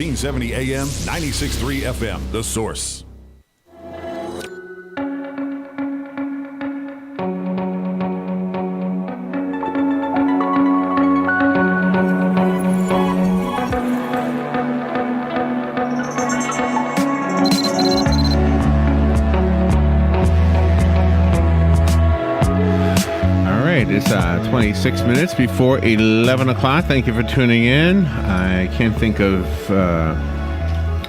1570 AM, 96.3 FM, The Source. It's 26 minutes before 11 o'clock. Thank you for tuning in. I can't think of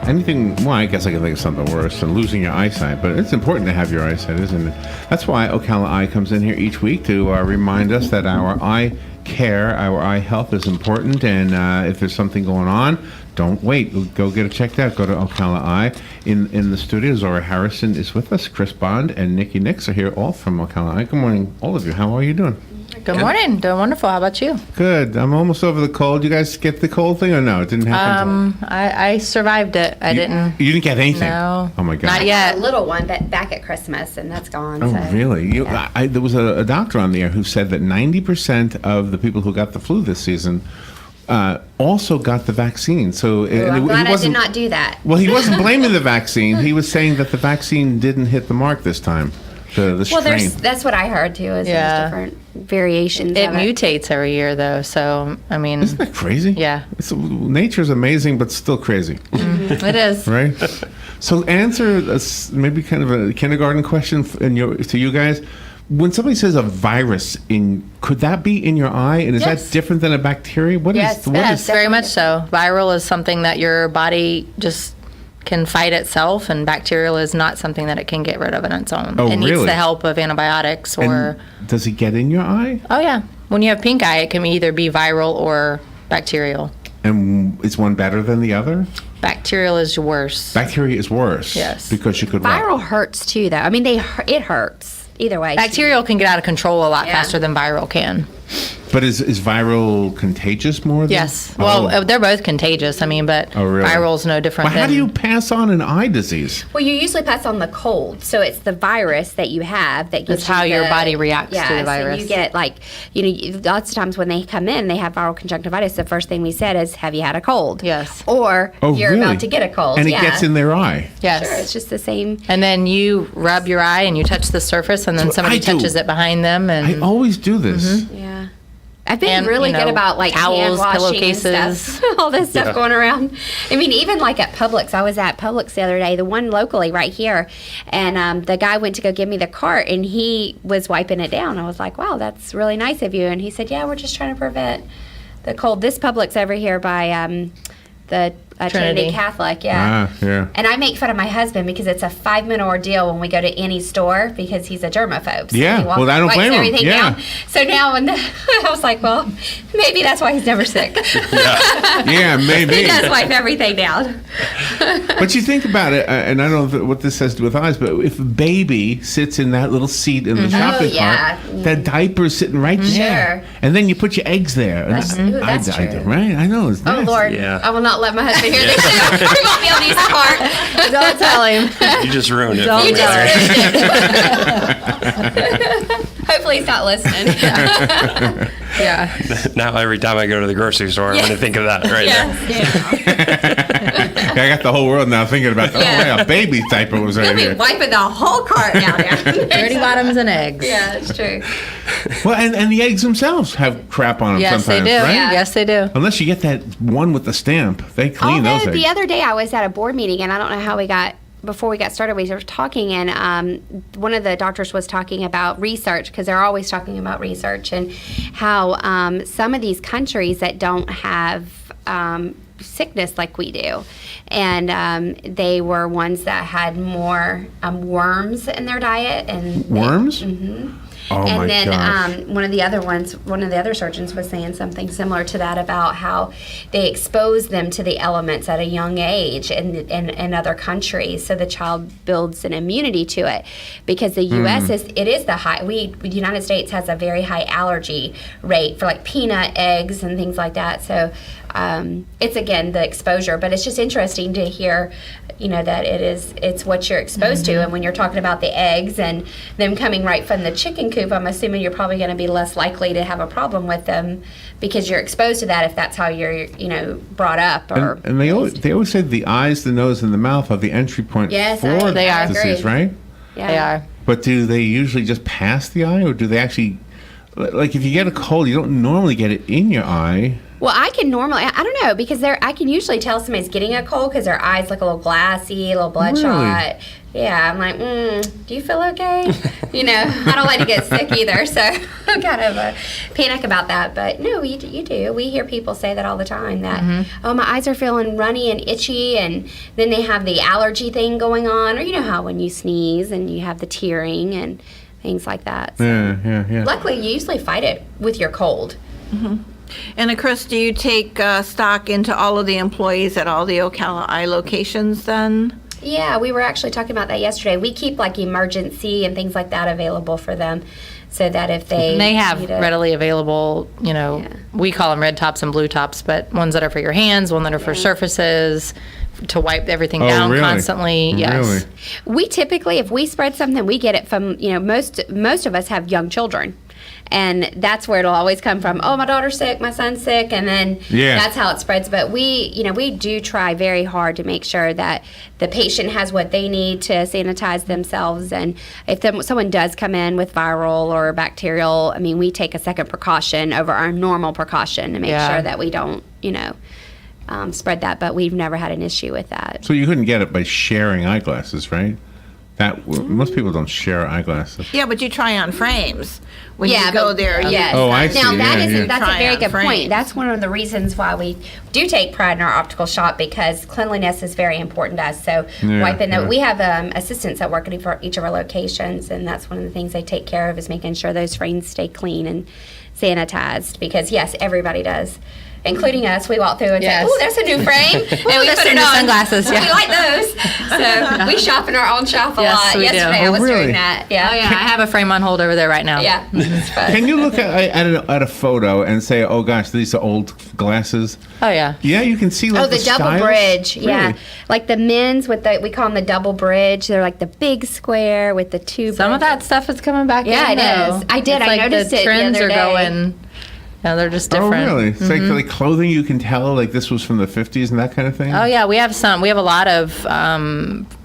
anything. Well, I guess I can think of something worse than losing your eyesight, but it's important to have your eyesight, isn't it? That's why Ocala Eye comes in here each week to remind us that our eye care, our eye health is important, and if there's something going on, don't wait. Go get it checked out. Go to Ocala Eye. In the studio, Zora Harrison is with us. Chris Bond and Nikki Nix are here, all from Ocala Eye. Good morning, all of you. How are you doing? Good morning. Doing wonderful. How about you? Good. I'm almost over the cold. You guys get the cold thing or no? It didn't happen? I survived it. I didn't. You didn't get anything? No. Oh, my God. Not yet. A little one, but back at Christmas, and that's gone. Oh, so. really? There was a doctor on the air who said that 90% of the people who got the flu this season also got the vaccine. So I'm glad I did not do that. Well, he wasn't blaming the vaccine. He was saying that the vaccine didn't hit the mark this time. The strain. That's what I heard too. Is there's different variations. It mutates every year, though. So I mean, isn't that crazy? Yeah. Nature's amazing, but still crazy. Mm-hmm. It is. Right. So answer maybe kind of a kindergarten question to you guys. When somebody says a virus, could that be in your eye? And is that different than a bacteria? Yes, very much so. Viral is something that your body just can fight itself, and bacterial is not something that it can get rid of on its own. Oh, it needs the help of antibiotics or... And does it get in your eye? Oh, yeah. When you have pink eye, it can either be viral or bacterial. And is one better than the other? Bacterial is worse. Bacteria is worse? Yes. Because you could... Viral hurts too, though. I mean, it hurts either way. Bacterial can get out of control a lot faster than viral can. But is viral contagious more than... Yes. Well, they're both contagious. I mean, but viral's no different. Well, how do you pass on an eye disease? Well, you usually pass on the cold. So it's the virus that you have that gives That's how your body reacts to the virus. So you get lots of times when they come in, they have viral conjunctivitis. The first thing we said is, have you had a cold? Yes. Or you're about to get a cold. And it gets in their eye. Yes. Sure, it's just the same. And then you rub your eye and you touch the surface, and then somebody touches it behind them. And I always do this. Mm-hmm. Yeah. I've been really good about towels, hand washing pillowcases, and stuff. All this stuff going around. I mean, even like at Publix. I was at Publix the other day, the one locally right here, and the guy went to go give me the cart, and he was wiping it down. I was like, wow, that's really nice of you. And he said, yeah, we're just trying to prevent the cold. This Publix over here by the Trinity Catholic, yeah. And I make fun of my husband because it's a 5-minute ordeal when we go to any store because he's a germaphobe. So yeah, well, I don't blame him. Yeah. Down. So now I was like, well, maybe that's why he's never sick. Yeah, maybe. He does wipe everything down. But you think about it, and I don't know what this has to do with eyes, but if a baby sits in that little seat in the shopping cart, that diaper's sitting right there. Sure. And then you put your eggs there. That's true. Right? I know. It's nasty. Oh, Lord. Yeah. I will not let my husband hear this show. He won't be able to use the cart. Don't tell him. You just ruined it. You just ruined it. Hopefully he's not listening. Yeah. Now every time I go to the grocery store, I'm going to think of that there. I got the whole world now thinking about a baby diaper was right here. He'll be wiping the whole cart down there. Dirty bottoms and eggs. Yeah, that's true. Well, and the eggs themselves have crap on them sometimes, they do. right? Yeah. Yes, they do. Unless you get that one with the stamp. They clean those eggs. The other day I was at a board meeting, and I don't know how before we got started, we were talking, and one of the doctors was talking about research, because they're always talking about research, and how some of these countries that don't have sickness like we do, and they were ones that had more worms in their diet. And worms? Mm-hmm. Oh, and my then gosh. one of the other surgeons was saying something similar to that about how they expose them to the elements at a young age in other countries, so the child builds an immunity to it. Because the U.S. is the United States has a very high allergy rate for like peanut, eggs, and things like that. So it's again the exposure, but it's just interesting to hear, that it's what you're exposed to. And when you're talking about the eggs and them coming right from the chicken chicken coop, I'm assuming you're probably going to be less likely to have a problem with them because you're exposed to that if that's how you're, brought up. Or And they always say the eyes, the nose, and the mouth are the entry point Yes, for They are. disease, agree. right? yeah. They are. But do they usually just pass the eye, or do they actually, like if you get a cold, you don't normally get it in your eye? Well, I can normally, I don't know, because I can usually tell somebody's getting a cold because their eyes look a little glassy, a little bloodshot. Yeah, I'm like, do you feel okay? I don't like to get sick either, so I'm kind of panic about that. But no, you do. We hear people say that all the time that, oh, my eyes are feeling runny and itchy, and then they have the allergy thing going on, or you know how when you sneeze and you have the tearing and things like that. So Yeah. luckily, you usually fight it with your cold. And Chris, do you take stock into all of the employees at all the Ocala Eye locations then? Yeah, we were actually talking about that yesterday. We keep like emergency and things like that available for them so that if they And they have need it- readily available, we call them red tops and blue tops, but ones that are for your hands, one that are for surfaces, to wipe everything Oh, down really? constantly. Yes. Really? We typically, if we spread something, we get it from, most of us have young children. And that's where it'll always come from. Oh, my daughter's sick, my son's sick, and then that's how it spreads. But we do try very hard to make sure that the patient has what they need to sanitize themselves. And if someone does come in with viral or bacterial, we take a second precaution over our normal precaution to make sure that we don't, spread that. But we've never had an issue with that. So you couldn't get it by sharing eyeglasses, right? Most people don't share eyeglasses. Yeah, but you try on frames when you go there. Yes. Oh, I see. Now Yeah. that's a Try very on good frames. point. That's one of the reasons why we do take pride in our optical shop, because cleanliness is very important to us. So wiping yeah. we have assistants that work at each of our locations, and that's one of the things they take care of is making sure those frames stay clean and sanitized. Because yes, everybody does. Including us, we walk through and Yes. say, "Oh, there's a new frame." And we That's put the it new on. sunglasses, We yeah. like those. So we shop in our own shop a Yes, lot. we do. Yesterday I Oh, was really? doing that. Yeah. Oh, yeah. I have a frame on hold over there right now. Yeah. It's fun. Can you look at a photo and say, "Oh gosh, these are old glasses"? Oh, yeah. Yeah, you can see like Oh, the double styles? bridge, yeah. Really? Like the men's with we call them the double bridge. They're like the big square with the two. Some of that stuff is coming back Yeah, in, it though. is. I did. It's I like noticed the it the trends other are day. going. Yeah, they're just different. Oh, really? It's like clothing you can tell like this was from the 50s and that kind of thing? Oh yeah, we have a lot of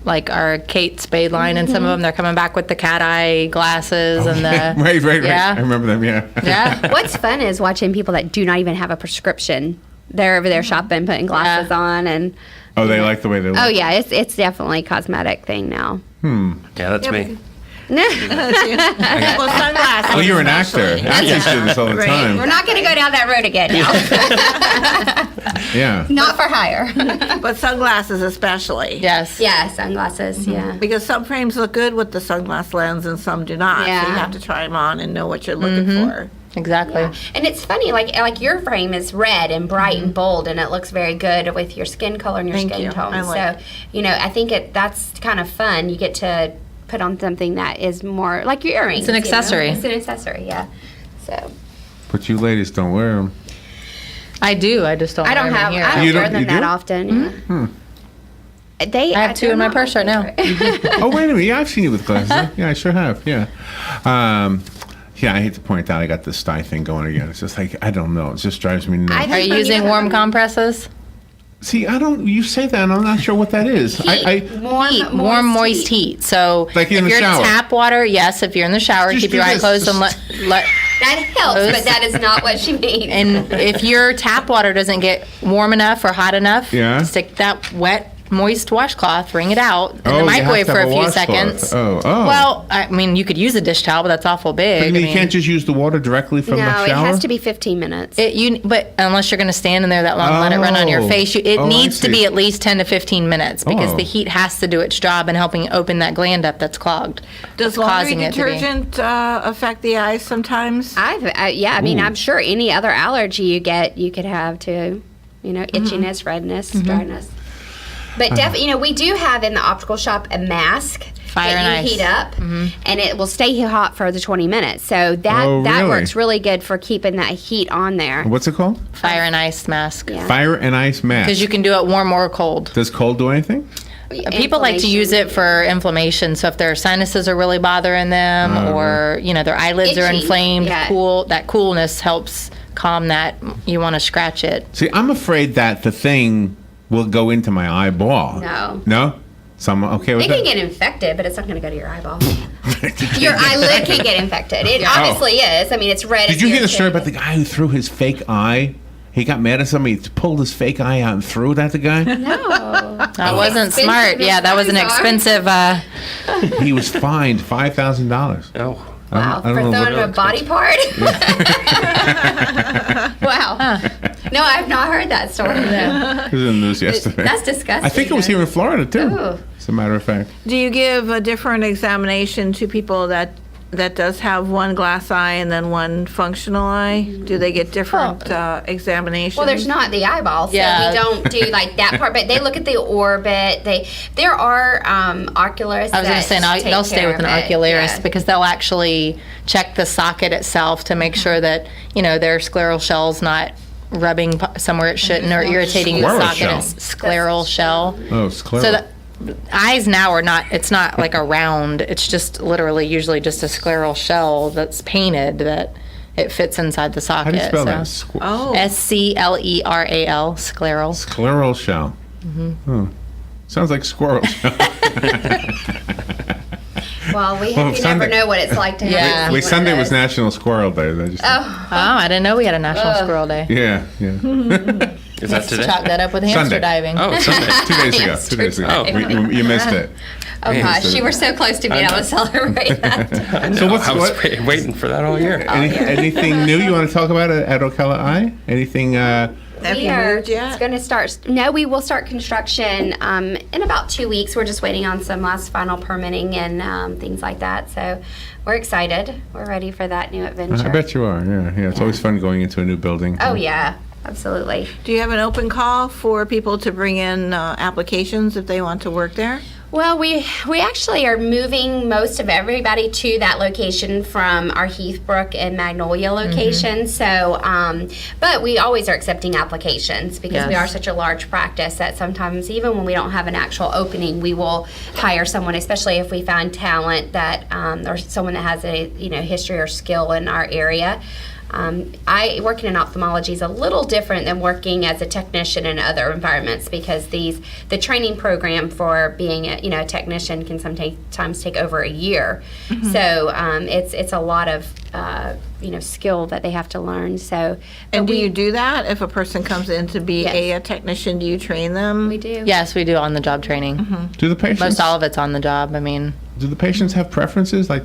like our Kate Spade line, and some of them they're coming back with the cat eye glasses and the right. Yeah. I remember them, yeah. yeah. What's fun is watching people that do not even have a prescription. They're over there shopping, putting glasses on, and Oh, they like the way they look. oh yeah, it's definitely a cosmetic thing now. Yeah, that's me. Well, sunglasses. Oh, you're an actor. especially. Actors do this all the Right. time. We're not going to go down that road again now. Yeah. Not for hire. But sunglasses especially. Yes. Yeah, sunglasses. Yeah. Because some frames look good with the sunglass lens and some do not. So Yeah. you have to try them on and know what you're looking for. Exactly. And it's funny, like your frame is red and bright and bold, and it looks very good with your skin color and your Thank skin you. tone. I like So, it. I think that's kind of fun. You get to put on something that is more like your earrings. It's an accessory. It's an accessory, yeah. So But you ladies don't wear them. I do. I just don't. I don't wear them have here. I don't You wear don't- them you that do? often. Yeah. I have two in my purse right now. Oh, wait a minute. Yeah, I've seen you with glasses. Yeah, I sure have. Yeah. Yeah, I hate to point out I got this sty thing going again. It's just like, I don't know. It just drives me nuts. Are you using warm compresses? See, you say that, and I'm not sure what that is. Warm, moist heat. So Like in if the you're shower. tap water, yes. If you're in the shower, Just keep your do eyes this. closed and let. That helps, but that is not what she means. And if your tap water doesn't get warm enough or hot enough, Yeah. stick that wet, moist washcloth, wring it out in Oh, the you have microwave to for have a a few washcloth. seconds. Oh. Well, I mean, you could use a dish towel, but that's awful big. You can't just use the water directly from the No, shower? it has to be 15 minutes. But unless you're going to stand in there that long and let it run on your Oh. face, it Oh, I needs to see. be at least 10 to 15 minutes because Oh. the heat has to do its job in helping open that gland up that's clogged. Does That's laundry causing it to be. detergent affect the eyes sometimes? I mean, I'm sure any other allergy you get, you could have too. Itchiness, redness, dryness. But definitely, we do have in the optical shop a mask Fire that and you ice. heat up, and it will stay hot for the 20 minutes. So that Oh, that really? works really good for keeping that heat on there. What's it called? Fire and ice mask. Yeah. Fire and ice mask. Because you can do it warm or cold. Does cold do anything? People like to use it for inflammation. So if their sinuses are really bothering them, or their eyelids are Itchy, inflamed, yeah. that coolness helps calm that. You want to scratch it. See, I'm afraid that the thing will go into my eyeball. No. No? So I'm okay with It that? can get infected, but it's not going to go to your eyeball. Your eyelid can get infected. It obviously is. I mean, it's red. Did you hear the story about the guy who threw his fake eye? He got mad at somebody, pulled his fake eye out and threw it at the guy? No. That wasn't Expensive smart. Yeah, that was an eyes are. expensive. He was fined $5,000. Oh. Wow, I for don't know throwing what- a body part? Wow. No, I've not heard that story. It was in the news yesterday. That's disgusting. I think it was here in Florida, too, Ooh. as a matter of fact. Do you give a different examination to people that does have one glass eye and then one functional eye? Do they get different examinations? Well, there's not the eyeball, so Yeah. we don't do like that part. But they look at the orbit. There are ocularists. I was going to say, they'll stay with an ocularist Yeah. because they'll actually check the socket itself to make sure that their scleral shell's not rubbing somewhere it shouldn't or irritating the Scleral socket. shell. It's scleral shell. Oh, scleral. So the eyes now are not, it's not like a round, it's just literally usually just a scleral shell that's painted that it fits inside the How socket. do you spell so. that? Oh. SCLERAL, scleral. Scleral shell. Oh. Sounds like squirrel shell. Well, you Sunday- never know what it's like to have. Yeah. one Wait, of Sunday was those. National Squirrel Day. They just, Oh, I didn't know we had a National Squirrel Day. yeah. Is that today? Chalk that up with hamster Sunday. diving. Oh, it's Sunday. 2 days ago. 2 days ago. Oh. You missed it. Oh gosh, you were so close to being able to celebrate that. So what's I was waiting for that all year. anything new you want to talk about at Ocala Eye? Anything? Have We you are moved yet? It's going to start. No, we will start construction in about 2 weeks. We're just waiting on some last final permitting and things like that. So we're excited. We're ready for that new adventure. I bet you are. Yeah. It's always fun going into a new building. Oh yeah, absolutely. Do you have an open call for people to bring in applications if they want to work there? Well, we actually are moving most of everybody to that location from our Heathbrook and Magnolia location. So, but we always are accepting applications because we Yes. are such a large practice that sometimes even when we don't have an actual opening, we will hire someone, especially if we find talent that or someone that has a history or skill in our area. Working in ophthalmology is a little different than working as a technician in other environments because the training program for being a technician can sometimes take over a year. So it's a lot of skill that they have to learn. So And do you do that? If a person comes in to be Yes. a technician, do you train them? we do. Yes, we do on-the-job training. Do the patients? Most all of it's on the job. I mean, Do the patients have preferences? Like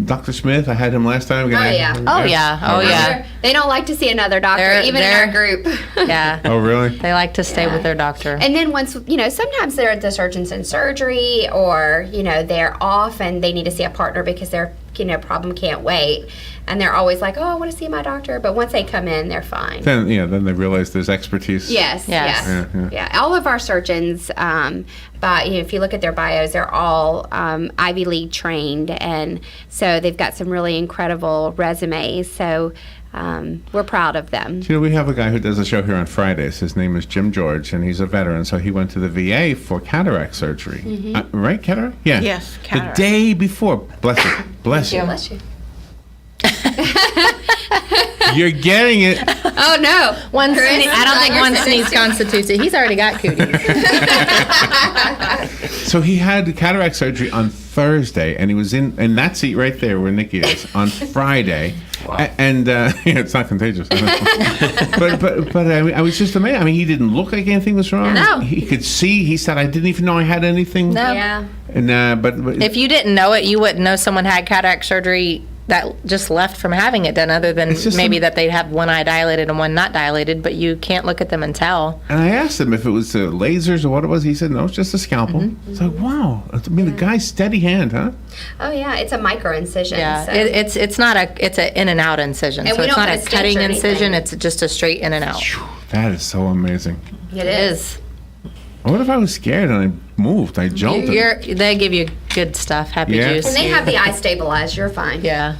Dr. Smith, I had him last time. Oh, yeah. oh yeah, oh yeah, They don't like to see another doctor, They're- even in they're- our group. yeah. Oh, really? They like to stay Yeah. with their doctor. And then once, sometimes the surgeon's in surgery or, they're off and they need to see a partner because their, problem can't wait. And they're always like, oh, I want to see my doctor. But once they come in, they're fine. Then they realize there's expertise. Yes, Yes. yes. Yeah. All of our surgeons, if you look at their bios, they're all Ivy League trained. And so they've got some really incredible resumes. So we're proud of them. We have a guy who does a show here on Fridays. His name is Jim George, and he's a veteran. So he went to the VA for cataract surgery. Right, cataract? Yeah. Yes, cataract. The day before. Bless you. Bless you. Bless you. You're getting it. Oh, no. One Chris, I don't think one sneeze constitutes it. He's already got cooties. So he had cataract surgery on Thursday, and he was in that seat right there where Nikki is on Friday. And it's not contagious. but I was just amazed. I mean, he didn't look like anything was wrong. No. He could see. He said, "I didn't even know I had anything." No. Yeah. And but If you didn't know it, you wouldn't know someone had cataract surgery that just left from having it done, other than It's just maybe some- that they'd have one eye dilated and one not dilated, but you can't look at them and tell. And I asked him if it was lasers or what it was. He said, no, it's just a scalpel. It's like, wow. I mean, the guy's steady hand, huh? Oh, yeah. It's a micro incision. Yeah, So. it's not it's an in and out incision. And So we it's don't not a put a stent cutting or incision, anything. it's just a straight in and out. That is so amazing. It is. What if I was scared and I moved? I jumped. They give you good stuff, happy Yeah. juice. And they have the eye stabilized. You're fine. Yeah.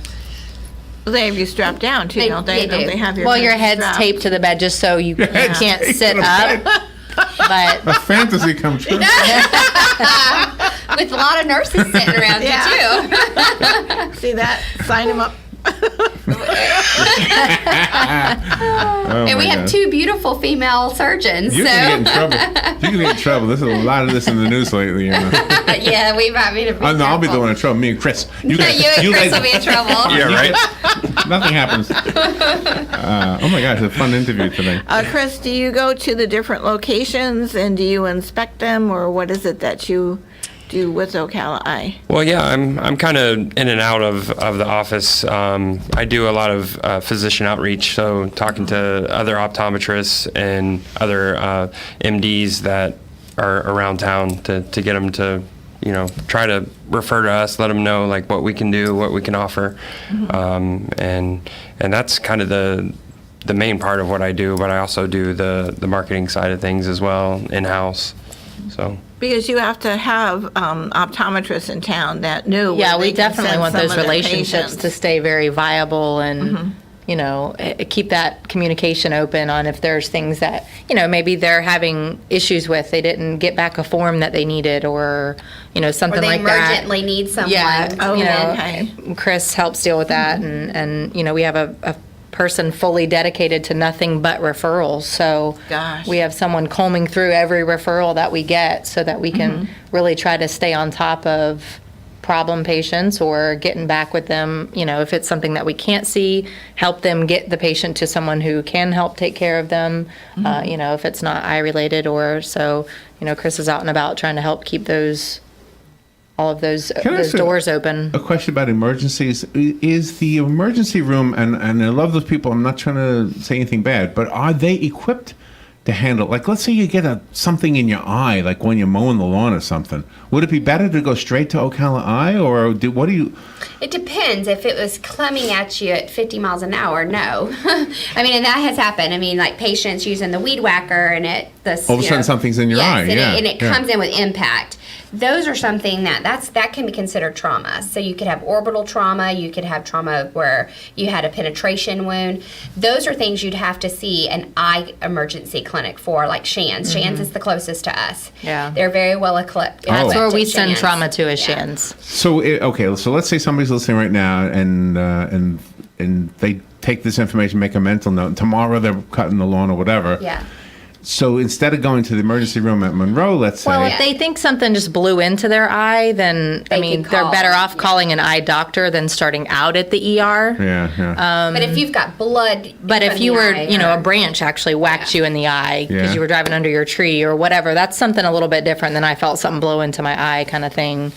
They have you strapped down too, They- don't they? they Don't do. they have your Well, your head head's strapped? taped to the bed just so you head's can't taped sit to the up. But A fantasy come true. With a lot of nurses sitting around you too. See that? Sign him up. Oh, And we my have God. 2 beautiful female surgeons. You're so gonna get in trouble. You're gonna get in trouble. There's a lot of this in the news lately. You know. yeah, we might be. Oh, no, I'll be the one in trouble. Me and Chris. You and Chris will be in trouble. Yeah, right. Nothing happens. Oh my gosh, it's a fun interview today. Chris, do you go to the different locations and do you inspect them, or what is it that you do with Ocala Eye? Well, yeah, I'm kind of in and out of the office. I do a lot of physician outreach, so talking to other optometrists and other MDs that are around town to get them to, try to refer to us, let them know like what we can do, what we can offer, and that's kind of the main part of what I do. But I also do the marketing side of things as well in-house. So. Because you have to have optometrists in town that know. yeah, where we they can definitely send want some those of their relationships patients. to stay very viable and, keep that communication open on if there's things that, maybe they're having issues with. They didn't get back a form that they needed or, something Or they like that. emergently need someone. Yeah, to Oh, come in. okay. Chris helps deal with that, and we have a person fully dedicated to nothing but referrals. So Gosh. we have someone combing through every referral that we get so that we can really try to stay on top of problem patients or getting back with them. If it's something that we can't see, help them get the patient to someone who can help take care of them. If it's not eye related or so, Chris is out and about trying to help keep all of those Can I ask doors open. A question about emergencies. Is the emergency room, and I love those people, I'm not trying to say anything bad, but are they equipped to handle, like let's say you get something in your eye, like when you're mowing the lawn or something. Would it be better to go straight to Ocala Eye, or what do you... It depends. If it was coming at you at 50 miles an hour, no. I mean, and that has happened. I mean, like patients using the weed whacker and All of a sudden something's in your eye, and it comes in with impact. Those are something that can be considered trauma. So you could have orbital trauma, you could have trauma where you had a penetration wound. Those are things you'd have to see an eye emergency clinic for, like Shands. Shands is the closest to us. Yeah. They're very well equipped. That's where we at send Shands. trauma to as Yeah. Shands. So, so let's say somebody's listening right now and they take this information, make a mental note, and tomorrow they're cutting the lawn or whatever. Yeah. So instead of going to the emergency room at Monroe, let's say... Well, if they think something just blew into their eye, then, They they're could call, better off yeah. calling an eye doctor than starting out at the ER. Yeah. But if you've got blood, But from if you the were, eye, a branch actually whacked you in the eye because Yeah. you were driving under your tree or whatever, that's something a little bit different than I felt something blow into my eye kind of thing.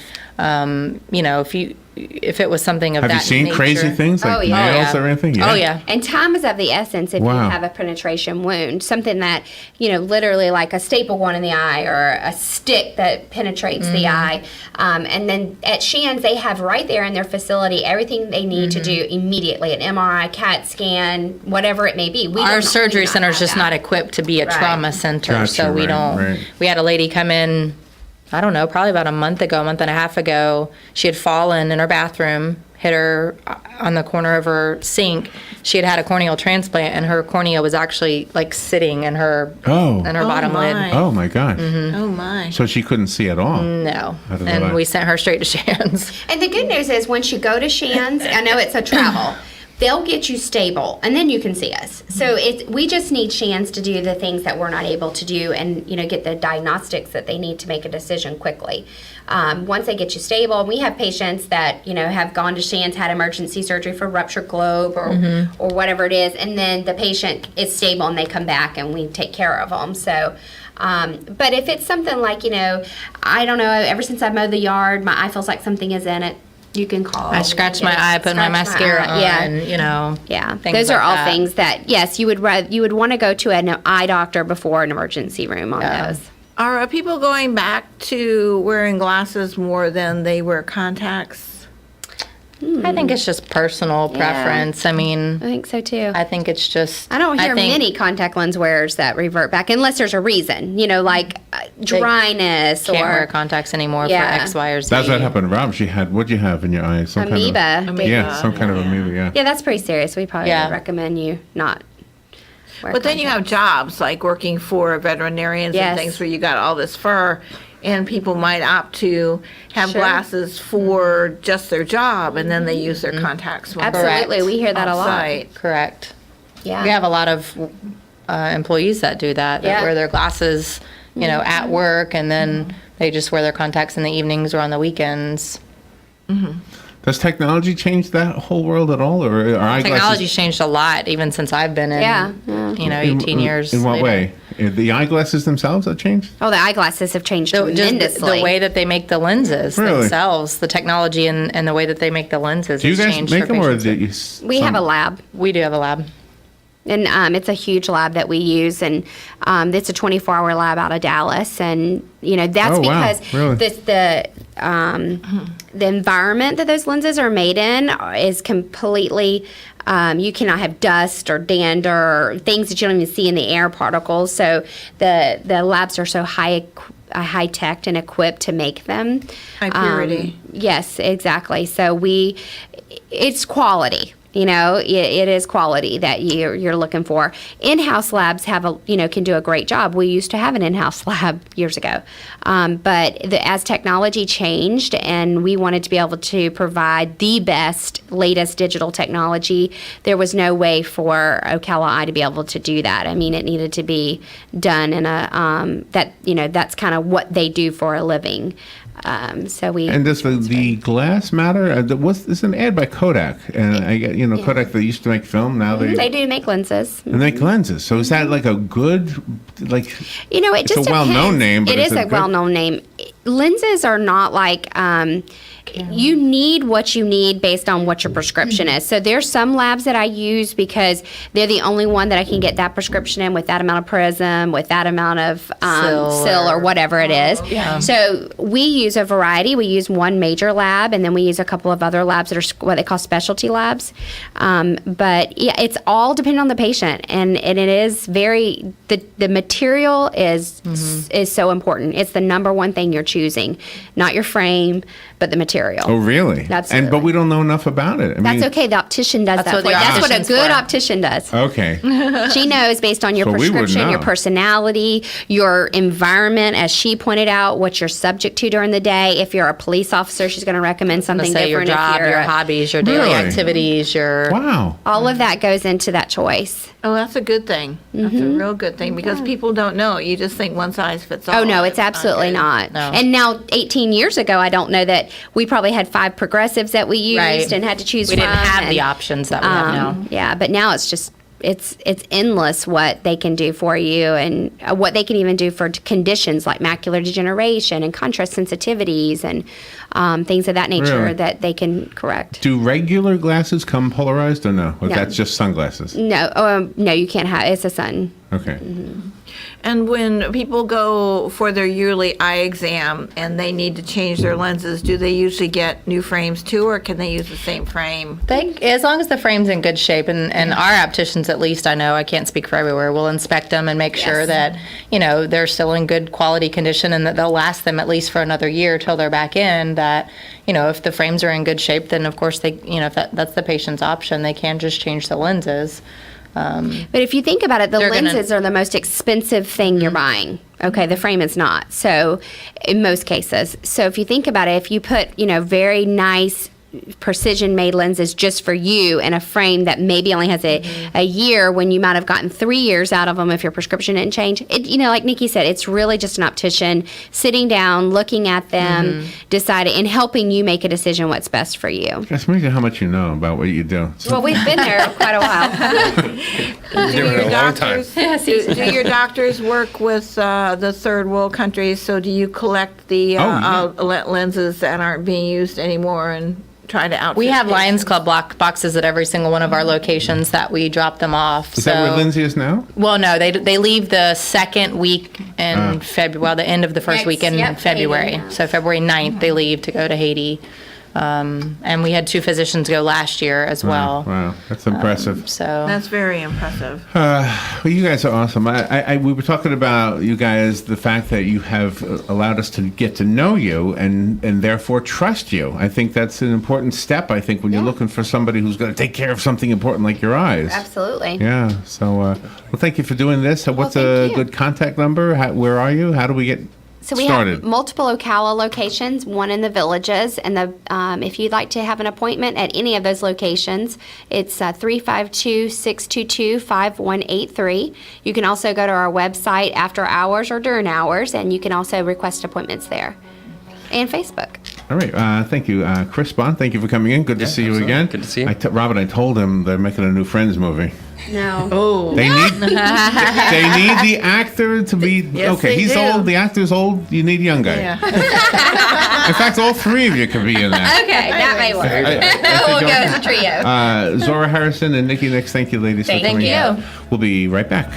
If it was something of Have that you seen nature. crazy things like Oh, yeah. nails or anything? Oh, yeah. and time is of the essence if Wow. you have a penetration wound, something that, literally like a staple going in the eye or a stick that penetrates the eye. And then at Shands, they have right there in their facility everything they need to do immediately, an MRI, CAT scan, whatever it may be. Our surgery center is have just that. not equipped to be a Right. trauma center, Gotcha, so we right, don't. right. We had a lady come in, I don't know, probably about a month and a half ago. She had fallen in her bathroom, hit her on the corner of her sink. She had a corneal transplant, and her cornea was actually like sitting in her bottom my. lid. Oh, my gosh. Oh, my. So she couldn't see at all. No, How did and that- we sent her straight to Shands. And the good news is once you go to Shands, I know it's a travel, they'll get you stable, and then you can see us. So we just need Shands to do the things that we're not able to do and, get the diagnostics that they need to make a decision quickly. Once they get you stable, we have patients that, have gone to Shands, had emergency surgery for ruptured globe or whatever it is, and then the patient is stable and they come back and we take care of them. So, but if it's something like, I don't know, ever since I mowed the yard, my eye feels like something is in it. You can call. I scratched my eye, put my mascara on, Yeah. Yeah, things Those are like all that. things that, yes, you would want to go to an eye doctor before an emergency room on Yeah. those. Are people going back to wearing glasses more than they wear contacts? I think it's just personal preference. I mean, I think so too. I think it's just. I don't hear think- many contact lens wearers that revert back unless there's a reason, like dryness Can't wear or contacts anymore Yeah. for X, Y, or Z. That's what happened to Rob. She had, what'd you have in your eye? Some amoeba. Kind of, yeah, some kind of amoeba, yeah. Yeah, that's pretty serious. We probably Yeah. would recommend you not. wear But then you have contacts. jobs like working for veterinarians Yes. and things where you got all this fur, and people might opt to have Sure. glasses for just their job, and then they use their contacts. when they're Absolutely, we hear that a lot. off-site. Correct. Yeah. We have a lot of employees that do that, that Yeah. wear their glasses, at work, and then they just wear their contacts in the evenings or on the weekends. Does technology change that whole world at all, or are eyeglasses? Technology's changed a lot, even since I've been in, Yeah. 18 years. In what later. way? The eyeglasses themselves have changed? Oh, the eyeglasses have changed Just tremendously. the way that they make the lenses Really? themselves, the technology and the way that they make the lenses Do you has guys changed make for them, or patients. do you? We have a lab. We do have a lab. And it's a huge lab that we use, and it's a 24-hour lab out of Dallas, and that's Oh, wow. because Really? the environment that those lenses are made in is completely. You cannot have dust or dander or things that you don't even see in the air, particles. So the labs are so high tech and equipped to make them. High purity. Yes, exactly. So it's quality. It is quality that you're looking for. In-house labs can do a great job. We used to have an in-house lab years ago, but as technology changed and we wanted to be able to provide the best, latest digital technology, there was no way for Ocala Eye to be able to do that. I mean, it needed to be done in that's kind of what they do for a living. So we. And does the glass matter? There's an ad by Kodak, and I get Kodak. They used to make film. Now They do make lenses. and make lenses. So is that like a good It It's just a well-known depends. name, but It is is it a good? well-known name. Lenses are not like you need what you need based on what your prescription is. So there's some labs that I use because they're the only one that I can get that prescription in with that amount of prism, with that amount of sil or whatever it is. Yeah. So we use a variety. We use one major lab, and then we use a couple of other labs that are what they call specialty labs. But yeah, it's all dependent on the patient, and it is very the material is so important. It's the number one thing you're choosing, not your frame, but the material. Oh, really? Absolutely. But we don't know enough about it. That's okay. The optician does That's that what for you. the That's what a optician's good for. optician does. Okay. She knows based on your So we would prescription, your know. personality, your environment, as she pointed out, what you're subject to during the day. If you're a police officer, she's going to recommend something Let's say your different. job, if you're your a- hobbies, your daily Really? activities, your Wow. all of that goes into that choice. Oh, that's a good thing. That's a real good thing because people don't know. You just think one size fits all. Oh no, it's That's absolutely good. not. No. And now, 18 years ago, I don't know that we probably had 5 progressives that we used Right. and had to choose we from. didn't have the and, options that we have now. Yeah, but now it's just it's endless what they can do for you and what they can even do for conditions like macular degeneration and contrast sensitivities and things of that nature Really? that they can correct. Do regular glasses come polarized or no? Or No. that's just sunglasses? No, you can't have. It's a sun. Okay. And when people go for their yearly eye exam and they need to change their lenses, do they usually get new frames too, or can they use the same frame? As long as the frame's in good shape, and our opticians, at least I know, I can't speak for everywhere, will inspect them and make sure Yes. that, they're still in good quality condition and that they'll last them at least for another year till they're back in, that, if the frames are in good shape, then of course they, if that's the patient's option, they can just change the lenses. But if you think about it, the They're gonna- lenses are the most expensive thing you're buying. Okay, the frame is not. So, in most cases. So, if you think about it, if you put, very nice precision made lenses just for you in a frame that maybe only has a year when you might have gotten 3 years out of them if your prescription didn't change. Like Nikki said, it's really just an optician sitting down, looking at them, deciding, and helping you make a decision what's best for you. That's amazing how much you know about what you do. Well, we've been there quite a while. Been doing it a long time. Do your doctors work with the third world countries? So do you collect the lenses that aren't being used anymore and try to outfit We have patients? Lions Club boxes at every single one of our locations that we drop them off. Is that where Lindsay is now? Well, no, they leave the second week in February, well, the end of the first Next, week in yep, February. Haiti, yeah. So February 9th, they leave to go to Haiti. And we had 2 physicians go last year as well. Wow, that's impressive. So That's very impressive. Well, you guys are awesome. We were talking about you guys, the fact that you have allowed us to get to know you and therefore trust you. I think that's an important step, I think, when you're looking for somebody who's going to take care of something important like your eyes. Absolutely. Yeah. So, well, thank you for doing this. So what's thank a you. good contact number? Where are you? How do we get So we started? have multiple Ocala locations, one in the Villages, and if you'd like to have an appointment at any of those locations, it's 352-622-5183. You can also go to our website after hours or during hours, and you can also request appointments there. And Facebook. All right. Thank you. Chris Bond, thank you for coming in. Good to see you absolutely. again. Good to see you. Robert, I told him they're making a new Friends movie. No. Oh, They need they need the actor to be Yes, okay. they He's do. old. The actor's old. You need a young guy. yeah. In fact, all 3 of you could be in that. Okay, that may work. I We'll think go as a trio. Zora Harrison and Nikki next. Thank you, ladies, for Thank coming you. in. We'll be right back.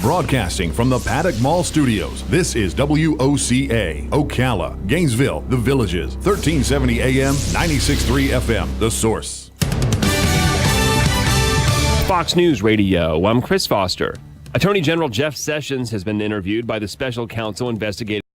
Broadcasting from the Paddock Mall Studios, this is WOCA, Ocala, Gainesville, The Villages, 1370 AM, 96.3 FM, The Source. Fox News Radio, I'm Chris Foster. Attorney General Jeff Sessions has been interviewed by the special counsel investigating